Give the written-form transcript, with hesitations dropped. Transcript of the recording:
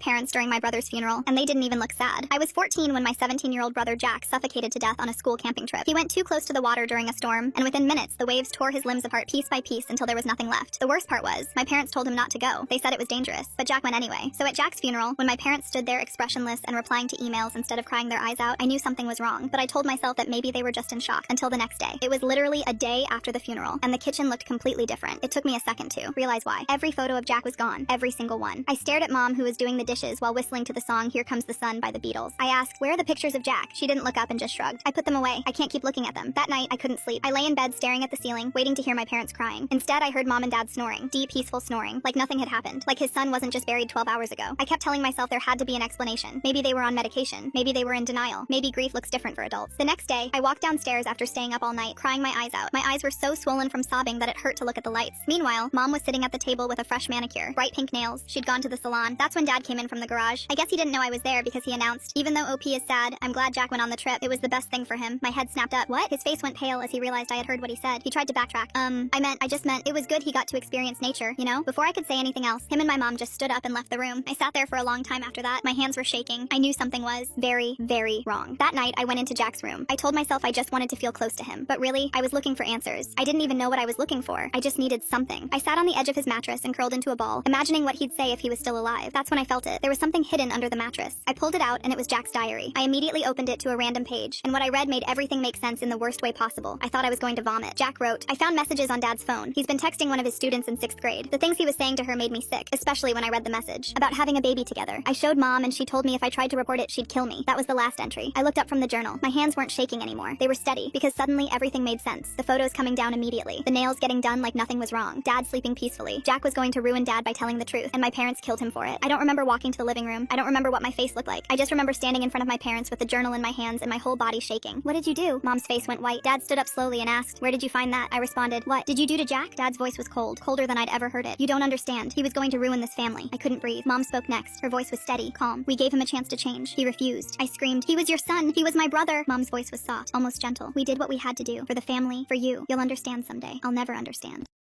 parents during my brother's funeral, and they didn't even look sad. I was 14 when my 17-year-old brother Jack suffocated to death on a school camping trip. He went too close to the water during a storm, and within minutes, the waves tore his limbs apart piece by piece until there was nothing left. The worst part was, my parents told him not to go. They said it was dangerous, but Jack went anyway. So at Jack's funeral, when my parents stood there expressionless and replying to emails instead of crying their eyes out, I knew something was wrong, but I told myself that maybe they were just in shock until the next day. It was literally a day after the funeral, and the kitchen looked completely different. It took me a second to realize why. Every photo of Jack was gone, every single one. I stared at Mom, who was doing the dishes while whistling to the song Here Comes the Sun by the Beatles. I asked, where are the pictures of Jack? She didn't look up and just shrugged. I put them away. I can't keep looking at them. That night, I couldn't sleep. I lay in bed staring at the ceiling, waiting to hear my parents crying. Instead, I heard Mom and Dad snoring. Deep, peaceful snoring, like nothing had happened. Like his son wasn't just buried 12 hours ago. I kept telling myself there had to be an explanation. Maybe they were on medication. Maybe they were in denial. Maybe grief looks different for adults. The next day, I walked downstairs after staying up all night, crying my eyes out. My eyes were so swollen from sobbing that it hurt to look at the lights. Meanwhile, Mom was sitting at the table with a fresh manicure, bright pink nails. She'd gone to the salon. That's when Dad came in from the garage. I guess he didn't know I was there because he announced, even though OP is sad, I'm glad Jack went on the trip. It was the best thing for him. My head snapped up. What? His face went pale as he realized I had heard what he said. He tried to backtrack. I just meant it was good he got to experience nature, you know? Before I could say anything else, him and my mom just stood up and left the room. I sat there for a long time after that. My hands were shaking. I knew something was very, very wrong. That night, I went into Jack's room. I told myself I just wanted to feel close to him. But really, I was looking for answers. I didn't even know what I was looking for. I just needed something. I sat on the edge of his mattress and curled into a ball, imagining what he'd say if he was still alive. That's when I felt it. There was something hidden under the mattress. I pulled it out and it was Jack's diary. I immediately opened it to a random page, and what I read made everything make sense in the worst way possible. I thought I was going to vomit. Jack wrote, I found messages on Dad's phone. He's been texting one of his students in 6th grade. The things he was saying to her made me sick, especially when I read the message about having a baby together. I showed Mom and she told me if I tried to report it, she'd kill me. That was the last entry. I looked up from the journal. My hands weren't shaking anymore. They were steady because suddenly everything made sense. The photos coming down immediately. The nails getting done like nothing was wrong. Dad sleeping peacefully. Jack was going to ruin Dad by telling the truth, and my parents killed him for it. I don't remember walking to the living room. I don't remember what my face looked like. I just remember standing in front of my parents with the journal in my hands and my whole body shaking. What did you do? Mom's face went white. Dad stood up slowly and asked, where did you find that? I responded, what did you do to Jack? Dad's voice was cold, colder than I'd ever heard it. You don't understand. He was going to ruin this family. I couldn't breathe. Mom spoke next. Her voice was steady, calm. We gave him a chance to change. He refused. I screamed, he was your son. He was my brother. Mom's voice was soft, almost gentle. We did what we had to do. For the family, for you. You'll understand someday. I'll never understand.